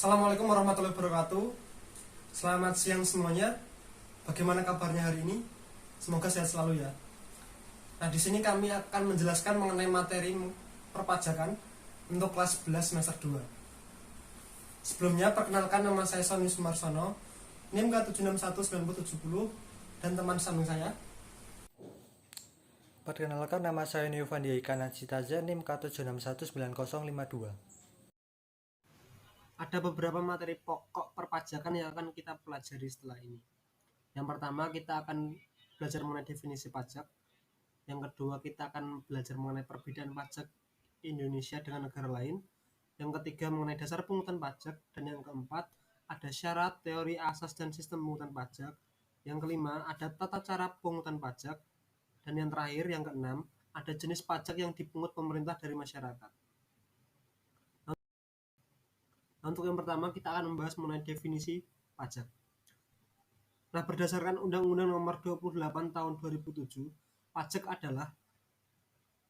Assalamualaikum warahmatullahi wabarakatuh. Selamat siang semuanya. Bagaimana kabarnya hari ini? Semoga sehat selalu ya. Nah, di sini kami akan menjelaskan mengenai materi perpajakan untuk kelas 11 semester 2. Sebelumnya, perkenalkan nama saya Sony Sumarsono, NIM K761970 dan teman samping saya. Perkenalkan, nama saya Niovandia Ikana Citaza, NIM K76190052. Ada beberapa materi pokok perpajakan yang akan kita pelajari setelah ini. Yang pertama, kita akan belajar mengenai definisi pajak. Yang kedua, kita akan belajar mengenai perbedaan pajak Indonesia dengan negara lain. Yang ketiga, mengenai dasar pungutan pajak. Dan yang keempat, ada syarat, teori, asas, dan sistem pungutan pajak. Yang kelima, ada tata cara pungutan pajak. Dan yang terakhir, yang keenam, ada jenis pajak yang dipungut pemerintah dari masyarakat. Nah, untuk yang pertama, kita akan membahas mengenai definisi pajak. Nah, berdasarkan Undang-Undang Nomor 28 Tahun 2007, pajak adalah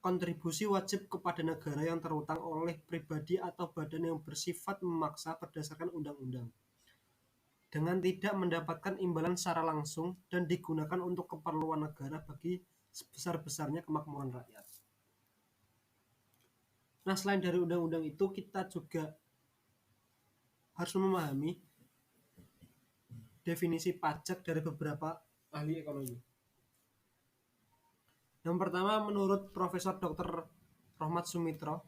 kontribusi wajib kepada negara yang terutang oleh pribadi atau badan yang bersifat memaksa berdasarkan undang-undang, dengan tidak mendapatkan imbalan secara langsung dan digunakan untuk keperluan negara bagi sebesar-besarnya kemakmuran rakyat. Nah, selain dari undang-undang itu, kita juga harus memahami definisi pajak dari beberapa ahli ekonomi. Yang pertama, menurut Profesor Dr. Rohmat Sumitro,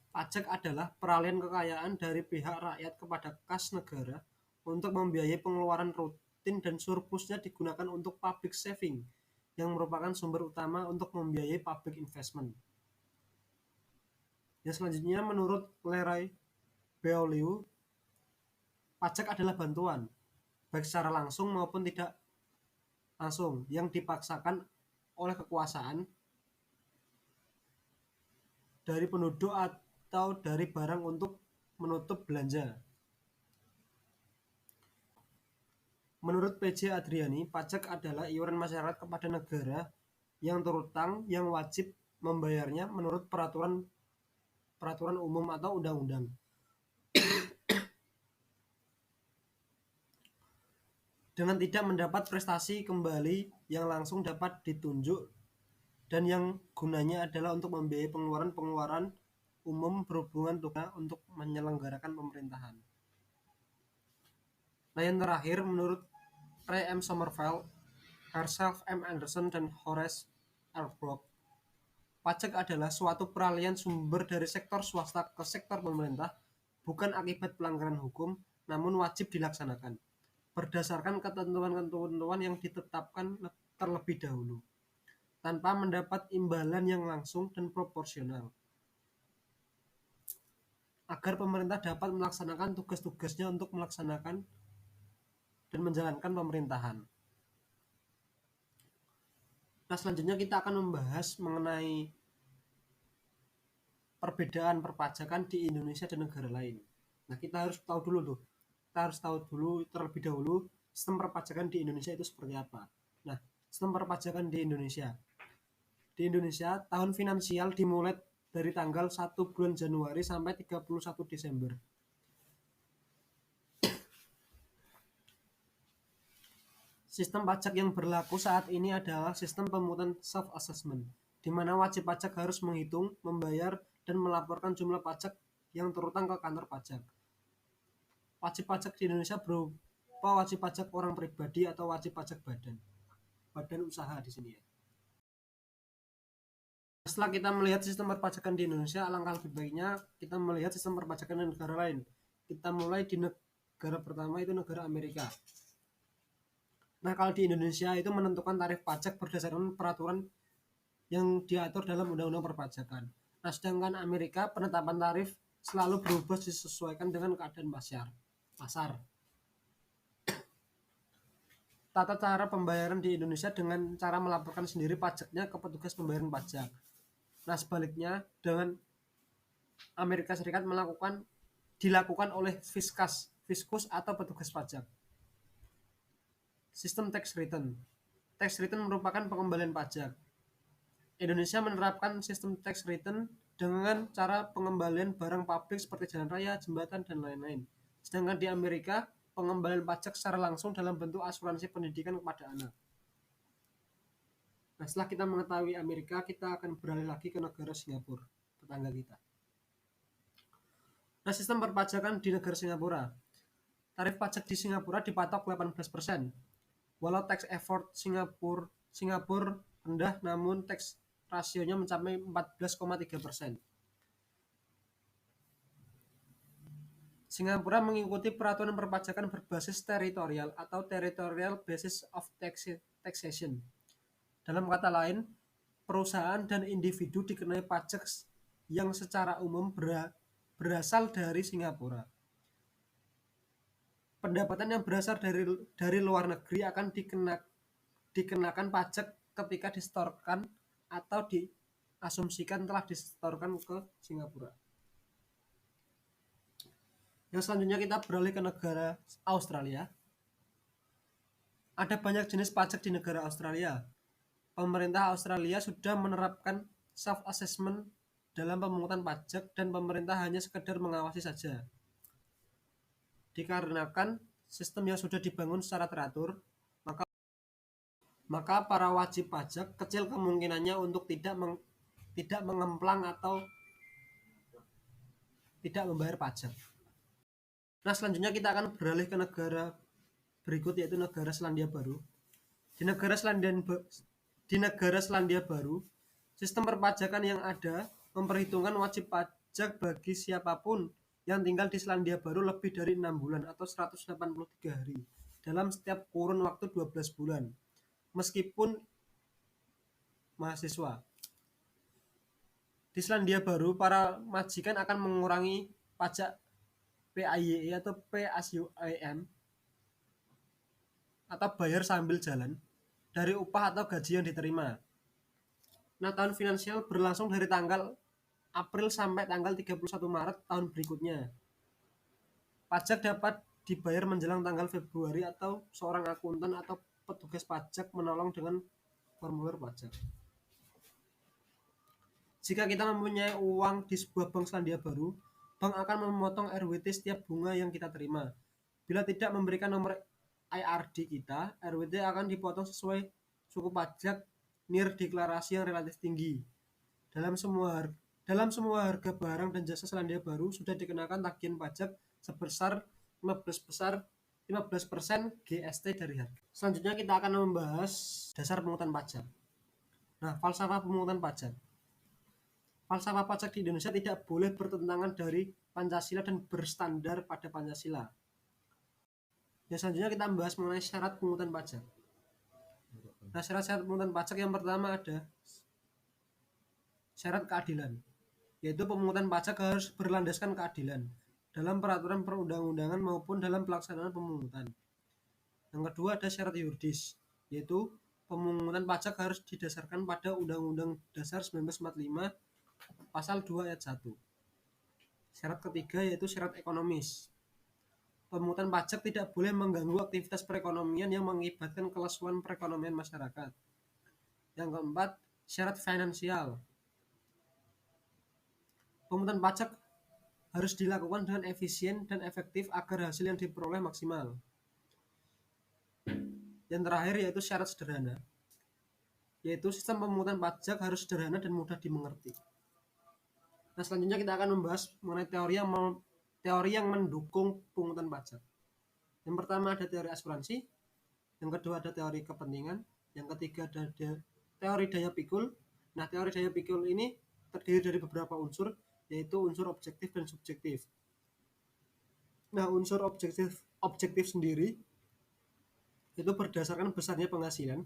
pajak adalah peralihan kekayaan dari pihak rakyat kepada kas negara untuk membiayai pengeluaran rutin dan surplusnya digunakan untuk public saving, yang merupakan sumber utama untuk membiayai public investment. Yang selanjutnya, menurut Leroy Beaulieu, pajak adalah bantuan, baik secara langsung maupun tidak langsung, yang dipaksakan oleh kekuasaan dari penduduk atau dari barang untuk menutup belanja. Menurut P.J. Adriani, pajak adalah iuran masyarakat kepada negara yang terutang yang wajib membayarnya menurut peraturan umum atau undang-undang. Dengan tidak mendapat prestasi kembali yang langsung dapat ditunjuk dan yang gunanya adalah untuk membiayai pengeluaran umum berhubungan untuk menyelenggarakan pemerintahan. Nah, yang terakhir, menurut Ray M. Sommerfeld, Herself M. Anderson, dan Horace R. Block, pajak adalah suatu peralihan sumber dari sektor swasta ke sektor pemerintah, bukan akibat pelanggaran hukum, namun wajib dilaksanakan, berdasarkan ketentuan-ketentuan yang ditetapkan terlebih dahulu, tanpa mendapat imbalan yang langsung dan proporsional, agar pemerintah dapat melaksanakan tugas-tugasnya untuk melaksanakan dan menjalankan pemerintahan. Nah, selanjutnya kita akan membahas mengenai perbedaan perpajakan di Indonesia dan negara lain. Nah, kita harus tahu dulu terlebih dahulu sistem perpajakan di Indonesia itu seperti apa. Nah, sistem perpajakan di Indonesia. Di Indonesia, tahun finansial dimulai dari tanggal 1 bulan Januari sampai 31 Desember. Sistem pajak yang berlaku saat ini adalah sistem pemungutan self-assessment, di mana wajib pajak harus menghitung, membayar, dan melaporkan jumlah pajak yang terutang ke kantor pajak. Wajib pajak di Indonesia berupa wajib pajak orang pribadi atau wajib pajak badan usaha di sini ya. Setelah kita melihat sistem perpajakan di Indonesia, alangkah lebih baiknya kita melihat sistem perpajakan di negara lain. Kita mulai di negara pertama, itu negara Amerika. Nah, kalau di Indonesia itu menentukan tarif pajak berdasarkan peraturan yang diatur dalam Undang-Undang Perpajakan. Nah, sedangkan Amerika penetapan tarif selalu berubah disesuaikan dengan keadaan pasar. Tata cara pembayaran di Indonesia dengan cara melaporkan sendiri pajaknya ke petugas pembayaran pajak. Nah, sebaliknya dengan Amerika Serikat dilakukan oleh fiskus atau petugas pajak. Sistem tax return. Tax return merupakan pengembalian pajak. Indonesia menerapkan sistem tax return dengan cara pengembalian barang publik seperti jalan raya, jembatan, dan lain-lain. Sedangkan di Amerika, pengembalian pajak secara langsung dalam bentuk asuransi pendidikan kepada anak. Nah, setelah kita mengetahui Amerika, kita akan beralih lagi ke negara Singapura, tetangga kita. Nah, sistem perpajakan di negara Singapura. Tarif pajak di Singapura dipatok 18%. Walau tax effort Singapura rendah, namun tax rasionya mencapai 14,3%. Singapura mengikuti peraturan perpajakan berbasis teritorial atau territorial basis of taxation. Dalam kata lain, perusahaan dan individu dikenai pajak yang secara umum berasal dari Singapura. Pendapatan yang berasal dari luar negeri akan dikenakan pajak ketika disetorkan atau diasumsikan telah disetorkan ke Singapura. Yang selanjutnya kita beralih ke negara Australia. Ada banyak jenis pajak di negara Australia. Pemerintah Australia sudah menerapkan self-assessment dalam pemungutan pajak dan pemerintah hanya sekedar mengawasi saja. Dikarenakan sistem yang sudah dibangun secara teratur, maka para wajib pajak kecil kemungkinannya untuk tidak mengemplang atau tidak membayar pajak. Nah, selanjutnya kita akan beralih ke negara berikut, yaitu negara Selandia Baru. Di negara Selandia Baru, sistem perpajakan yang ada memperhitungkan wajib pajak bagi siapapun yang tinggal di Selandia Baru lebih dari 6 bulan atau 183 hari dalam setiap kurun waktu 12 bulan, meskipun mahasiswa. Di Selandia Baru, para majikan akan mengurangi pajak PAYE atau PASYUAM atau bayar sambil jalan dari upah atau gaji yang diterima. Nah, tahun finansial berlangsung dari tanggal April sampai tanggal 31 Maret tahun berikutnya. Pajak dapat dibayar menjelang tanggal Februari atau seorang akuntan atau petugas pajak menolong dengan formulir pajak. Jika kita mempunyai uang di sebuah bank Selandia Baru, bank akan memotong RWT setiap bunga yang kita terima. Bila tidak memberikan nomor IRD kita, RWT akan dipotong sesuai suku pajak NIR deklarasi yang relatif tinggi. Dalam semua harga barang dan jasa Selandia Baru sudah dikenakan tagihan pajak sebesar 15% GST dari harga. Selanjutnya kita akan membahas dasar pemungutan pajak. Nah, falsafah pemungutan pajak. Falsafah pajak di Indonesia tidak boleh bertentangan dari Pancasila dan berstandar pada Pancasila. Yang selanjutnya kita membahas mengenai syarat pemungutan pajak. Nah, syarat-syarat pemungutan pajak yang pertama ada syarat keadilan, yaitu pemungutan pajak harus berlandaskan keadilan dalam peraturan perundang-undangan maupun dalam pelaksanaan pemungutan. Yang kedua ada syarat yuridis, yaitu pemungutan pajak harus didasarkan pada Undang-Undang Dasar 1945 Pasal 2 ayat 1. Syarat ketiga yaitu syarat ekonomis. Pemungutan pajak tidak boleh mengganggu aktivitas perekonomian yang mengakibatkan kelesuan perekonomian masyarakat. Yang keempat, syarat finansial. Pemungutan pajak harus dilakukan dengan efisien dan efektif agar hasil yang diperoleh maksimal. Yang terakhir yaitu syarat sederhana, yaitu sistem pemungutan pajak harus sederhana dan mudah dimengerti. Nah, selanjutnya kita akan membahas mengenai teori yang mendukung pemungutan pajak. Yang pertama ada teori asuransi, yang kedua ada teori kepentingan, yang ketiga ada teori daya pikul. Nah, teori daya pikul ini terdiri dari beberapa unsur, yaitu unsur objektif dan subjektif. Nah, unsur objektif sendiri itu berdasarkan besarnya penghasilan.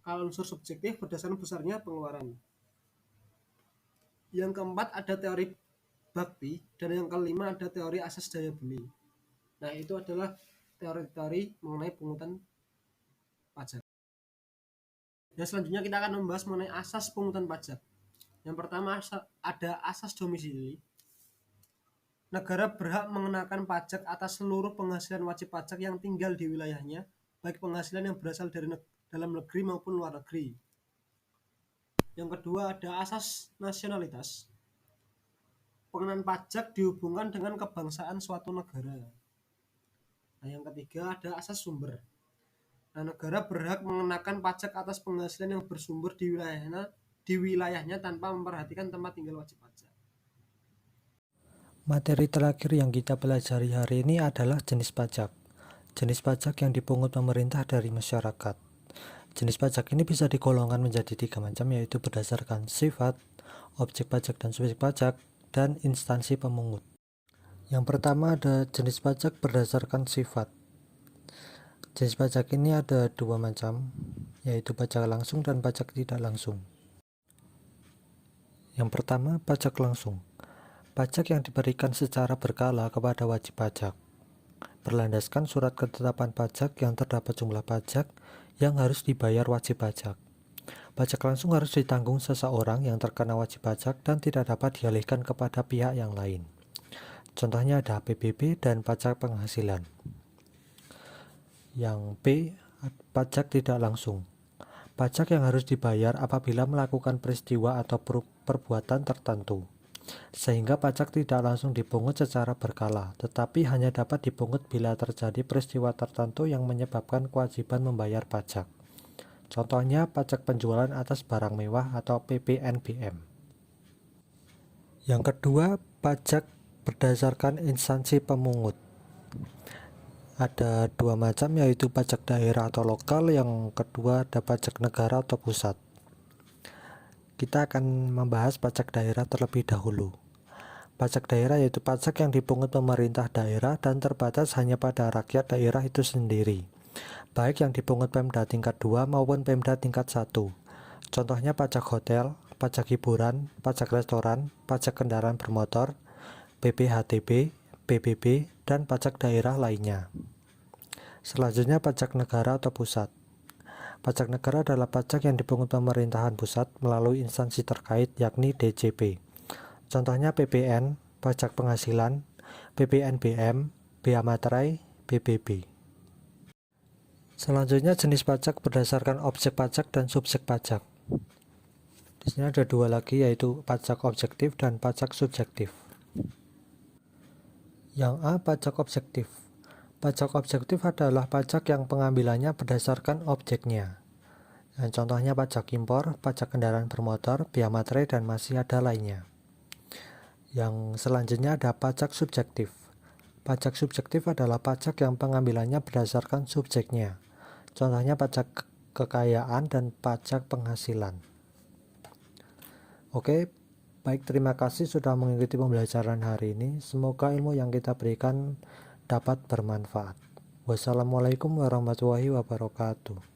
Kalau unsur subjektif berdasarkan besarnya pengeluaran. Yang keempat ada teori bakti, dan yang kelima ada teori asas daya beli. Nah, itu adalah teori-teori mengenai pemungutan pajak. Dan selanjutnya kita akan membahas mengenai asas pemungutan pajak. Yang pertama ada asas domisili. Negara berhak mengenakan pajak atas seluruh penghasilan wajib pajak yang tinggal di wilayahnya, baik penghasilan yang berasal dari dalam negeri maupun luar negeri. Yang kedua ada asas nasionalitas. pengenaan pajak dihubungkan dengan kebangsaan suatu negara. Nah, yang ketiga ada asas sumber. Nah, negara berhak mengenakan pajak atas penghasilan yang bersumber di wilayahnya tanpa memperhatikan tempat tinggal wajib pajak. Materi terakhir yang kita pelajari hari ini adalah jenis pajak. Jenis pajak yang dipungut pemerintah dari masyarakat. Jenis pajak ini bisa digolongkan menjadi 3 macam, yaitu berdasarkan sifat, objek pajak dan subjek pajak, dan instansi pemungut. Yang pertama ada jenis pajak berdasarkan sifat. Jenis pajak ini ada 2 macam, yaitu pajak langsung dan pajak tidak langsung. Yang pertama, pajak langsung. Pajak yang diberikan secara berkala kepada wajib pajak, berlandaskan surat ketetapan pajak yang terdapat jumlah pajak yang harus dibayar wajib pajak. Pajak langsung harus ditanggung seseorang yang terkena wajib pajak dan tidak dapat dialihkan kepada pihak yang lain. Contohnya ada PBB dan pajak penghasilan. Yang B, pajak tidak langsung. Pajak yang harus dibayar apabila melakukan peristiwa atau perbuatan tertentu, sehingga pajak tidak langsung dipungut secara berkala, tetapi hanya dapat dipungut bila terjadi peristiwa tertentu yang menyebabkan kewajiban membayar pajak. Contohnya pajak penjualan atas barang mewah atau PPNBM. Yang kedua, pajak berdasarkan instansi pemungut. Ada 2 macam, yaitu pajak daerah atau lokal, yang kedua ada pajak negara atau pusat. Kita akan membahas pajak daerah terlebih dahulu. Pajak daerah yaitu pajak yang dipungut pemerintah daerah dan terbatas hanya pada rakyat daerah itu sendiri, baik yang dipungut Pemda tingkat 2 maupun Pemda tingkat 1. Contohnya pajak hotel, pajak hiburan, pajak restoran, pajak kendaraan bermotor, BPHTB, PBB, dan pajak daerah lainnya. Selanjutnya pajak negara atau pusat. Pajak negara adalah pajak yang dipungut pemerintahan pusat melalui instansi terkait, yakni DJP. Contohnya PPN, pajak penghasilan, PPNBM, Bea Materai, BBB. Selanjutnya jenis pajak berdasarkan objek pajak dan subjek pajak. Di sini ada 2 lagi, yaitu pajak objektif dan pajak subjektif. Yang A, pajak objektif. Pajak objektif adalah pajak yang pengambilannya berdasarkan objeknya. Nah, contohnya pajak impor, pajak kendaraan bermotor, bea materai, dan masih ada lainnya. Yang selanjutnya ada pajak subjektif. Pajak subjektif adalah pajak yang pengambilannya berdasarkan subjeknya. Contohnya pajak kekayaan dan pajak penghasilan. Oke, baik, terima kasih sudah mengikuti pembelajaran hari ini. Semoga ilmu yang kita berikan dapat bermanfaat. Wassalamualaikum warahmatullahi wabarakatuh.